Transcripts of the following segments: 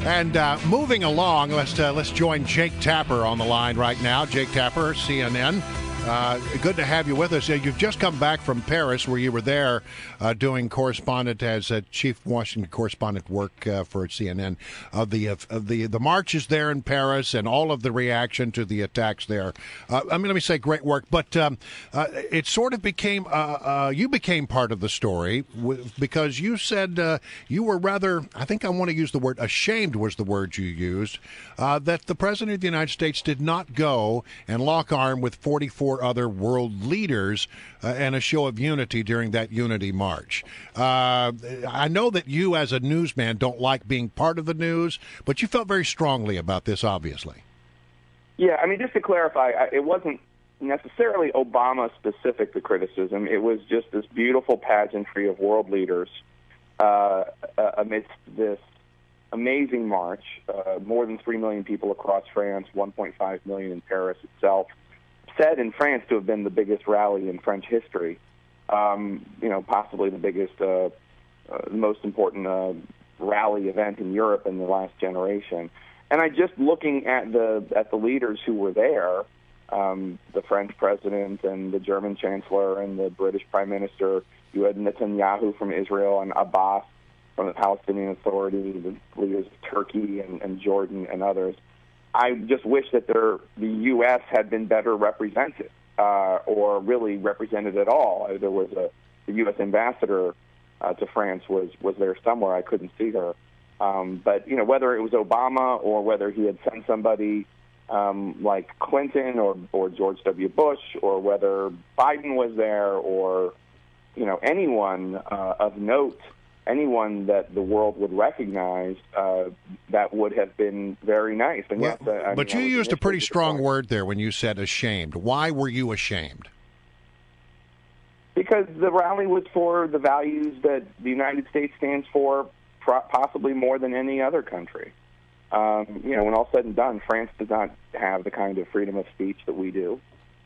And moving along, let's join Jake Tapper on the line right now. Jake Tapper, CNN. Good to have you with us. You've just come back from Paris, where you were there doing correspondent as chief Washington correspondent work for CNN of the marches there in Paris and all of the reaction to the attacks there. Let me say great work, but it sort of became you became part of the story because you said you were rather, I think I want to use the word ashamed was the word you used, that the President of the United States did not go and lock arm with 44 other world leaders and a show of unity during that unity march. I know that you as a newsman don't like being part of the news, but you felt very strongly about this, obviously. Yeah, I mean, just to clarify, it wasn't necessarily Obama-specific, the criticism. It was just this beautiful pageantry of world leaders amidst this amazing march, more than 3 million people across France, 1.5 million in Paris itself, said in France to have been the biggest rally in French history, possibly the biggest, most important rally event in Europe in the last generation. And I just looking at the leaders who were there, the French president and the German chancellor and the British prime minister. You had Netanyahu from Israel and Abbas from the Palestinian Authority, the leaders of Turkey and Jordan and others. I just wish that the U.S. had been better represented, or really represented at all. There was the U.S. ambassador to France was there somewhere. I couldn't see her. But whether it was Obama or whether he had sent somebody like Clinton or George W. Bush, or whether Biden was there, or anyone of note, anyone that the world would recognize, that would have been very nice. And well, yes, but you used a pretty strong word there when you said ashamed. Why were you ashamed? Because the rally was for the values that the United States stands for, possibly more than any other country. When all said and done, France does not have the kind of freedom of speech that we do.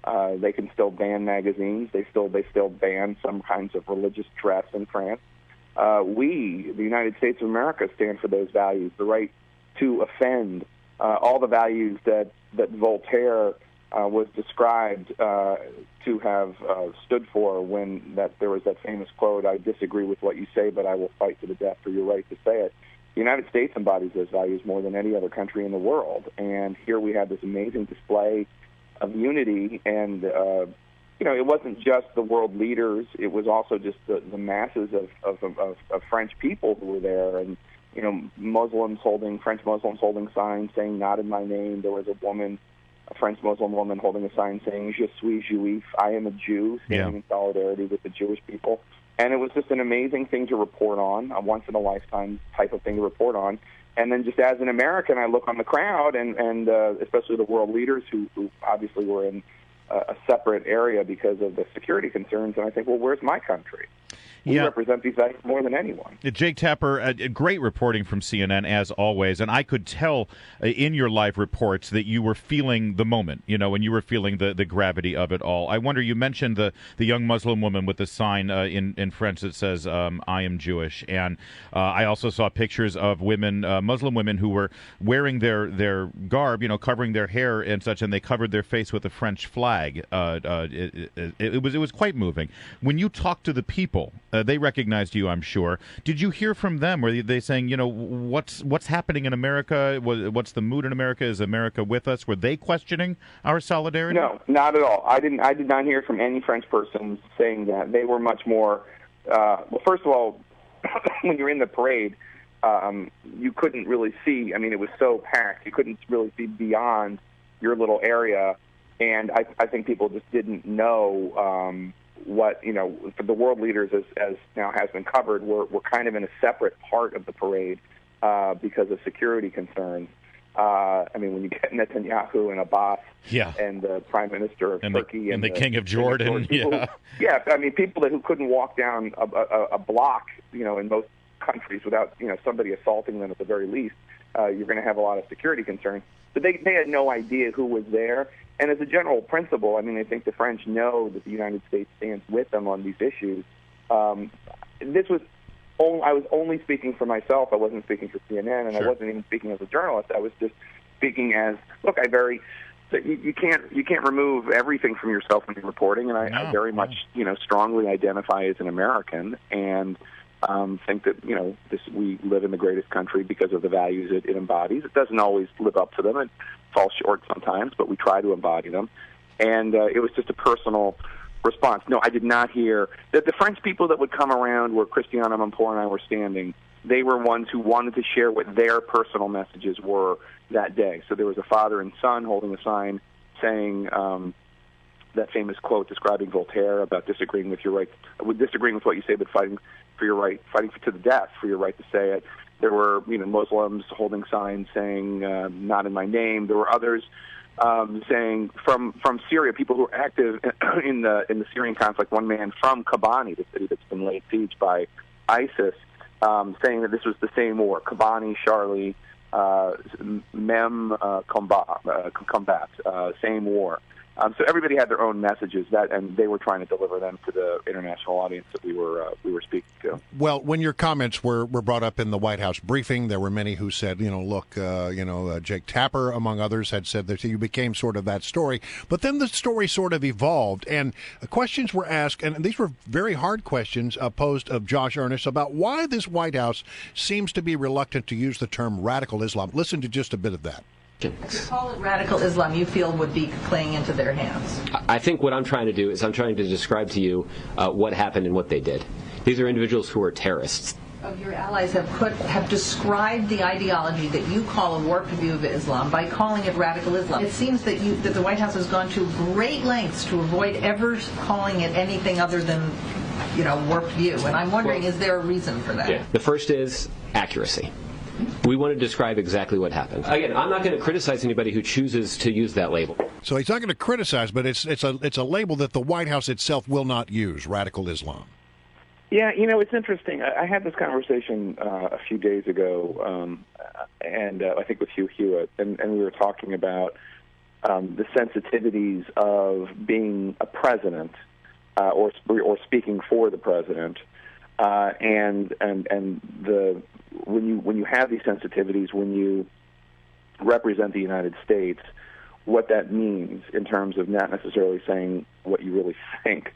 They can still ban magazines. They still ban some kinds of religious dress in France. We, the United States of America, stand for those values, the right to offend, all the values that Voltaire was described to have stood for when there was that famous quote, "I disagree with what you say, but I will fight to the death for your right to say it." The United States embodies those values more than any other country in the world. And here we have this amazing display of unity, and it wasn't just the world leaders; it was also just the masses of French people who were there, and French Muslims holding signs saying "Not in my name." There was a French Muslim woman holding a sign saying "Je suis juif," I am a Jew, standing in solidarity with the Jewish people. And it was just an amazing thing to report on, a once-in-a-lifetime type of thing to report on. And then just as an American, I look on the crowd, and especially the world leaders who obviously were in a separate area because of the security concerns, and I think, well, where's my country? We represent these values more than anyone. Jake Tapper, great reporting from CNN, as always. And I could tell in your live reports that you were feeling the moment, and you were feeling the gravity of it all. I wonder, you mentioned the young Muslim woman with the sign in French that says, I am Jewish. And I also saw pictures of women, Muslim women, who were wearing their garb, covering their hair and such, and they covered their face with a French flag. It was quite moving. When you talked to the people, they recognized you, I'm sure. Did you hear from them? Were they saying, what's happening in America? What's the mood in America? Is America with us? Were they questioning our solidarity? No, not at all. I did not hear from any French person saying that. They were much more. Well, first of all, when you're in the parade, you couldn't really see. I mean, it was so packed, you couldn't really see beyond your little area, and I think people just didn't know. What for the world leaders, as now has been covered, we're kind of in a separate part of the parade because of security concerns. When you get Netanyahu and Abbas, and the Prime Minister of Turkey and the King of Jordan, people, people who couldn't walk down a block, in most countries without somebody assaulting them at the very least, you're going to have a lot of security concerns. But they had no idea who was there. And as a general principle, I think the French know that the United States stands with them on these issues. This was I was only speaking for myself. I wasn't speaking for CNN, and Sure. I wasn't even speaking as a journalist. I was just speaking as, look, you can't remove everything from yourself when you're reporting, and I very much strongly identify as an American, and think that we live in the greatest country because of the values it embodies. It doesn't always live up to them; it falls short sometimes, but we try to embody them. And it was just a personal response. No, I did not hear that the French people that would come around where Christiane Amanpour and I were standing. They were ones who wanted to share what their personal messages were that day. So there was a father and son holding a sign saying that famous quote describing Voltaire about disagreeing with what you say, but fighting for your right, fighting to the death for your right to say it. There were Muslims holding signs saying "Not in my name." There were others saying from Syria, people who were active in the Syrian conflict. One man from Kobani, the city that's been laid siege by ISIS, saying that this was the same war. Kobani, Charlie, combat, same war. So everybody had their own messages and they were trying to deliver them to the international audience that we were speaking to. Well, when your comments were brought up in the White House briefing, there were many who said, look, Jake Tapper, among others, had said that you became sort of that story. But then the story sort of evolved, and questions were asked, and these were very hard questions posed of Josh Earnest about why this White House seems to be reluctant to use the term radical Islam. Listen to just a bit of that. To call it radical Islam, you feel would be playing into their hands? I think what I'm trying to do is I'm trying to describe to you what happened and what they did. These are individuals who are terrorists. Of your allies have described the ideology that you call a warped view of Islam by calling it radical Islam. It seems that the White House has gone to great lengths to avoid ever calling it anything other than warped view. And I'm wondering, is there a reason for that? Yeah. The first is accuracy. We want to describe exactly what happened. Again, I'm not going to criticize anybody who chooses to use that label. So he's not going to criticize, but it's a label that the White House itself will not use, radical Islam. Yeah, it's interesting. I had this conversation a few days ago, and I think with Hugh Hewitt, and we were talking about the sensitivities of being a president or speaking for the president, and the when you have these sensitivities, when you represent the United States, what that means in terms of not necessarily saying what you really think.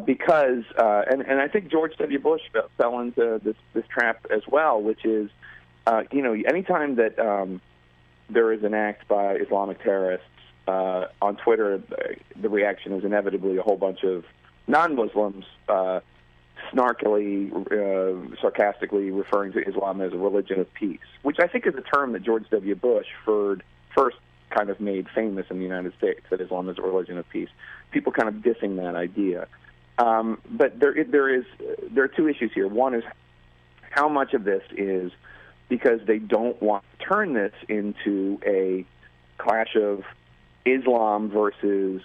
Because I think George W. Bush fell into this trap as well, which is, anytime that there is an act by Islamic terrorists on Twitter, the reaction is inevitably a whole bunch of non-Muslims snarkily, sarcastically referring to Islam as a religion of peace, which I think is a term that George W. Bush first kind of made famous in the United States, that Islam is a religion of peace. People kind of dissing that idea. But there are two issues here. One is how much of this is because they don't want to turn this into a clash of Islam versus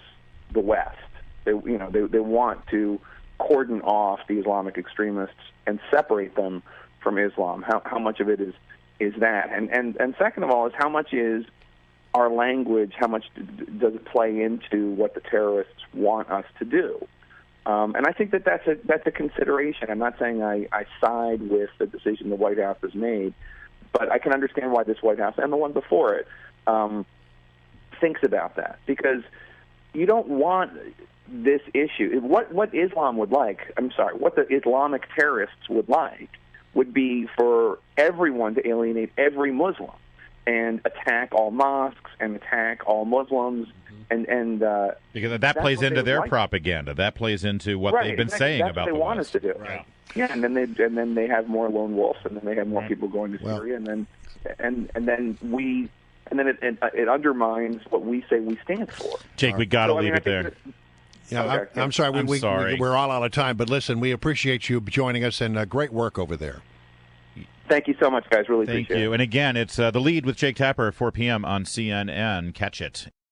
the West. They want to cordon off the Islamic extremists and separate them from Islam. How much of it is that? And second of all is how much is our language, how much does it play into what the terrorists want us to do? And I think that's a consideration. I'm not saying I side with the decision the White House has made, but I can understand why this White House and the one before it thinks about that, because you don't want this issue. What Islam would like, what the Islamic terrorists would like would be for everyone to alienate every Muslim and attack all mosques and attack all Muslims. And because that plays into their propaganda. That plays into what they've been saying about the West. That's what they want us to do. Right. Yeah, and then they have more lone wolves, and then they have more people going to Syria, and then it undermines what we say we stand for. Jake, we got to leave it there. I'm sorry. We're all out of time, but listen, we appreciate you joining us, and great work over there. Thank you so much, guys. Really appreciate it. Thank you. And again, it's The Lead with Jake Tapper at 4 p.m. on CNN. Catch it.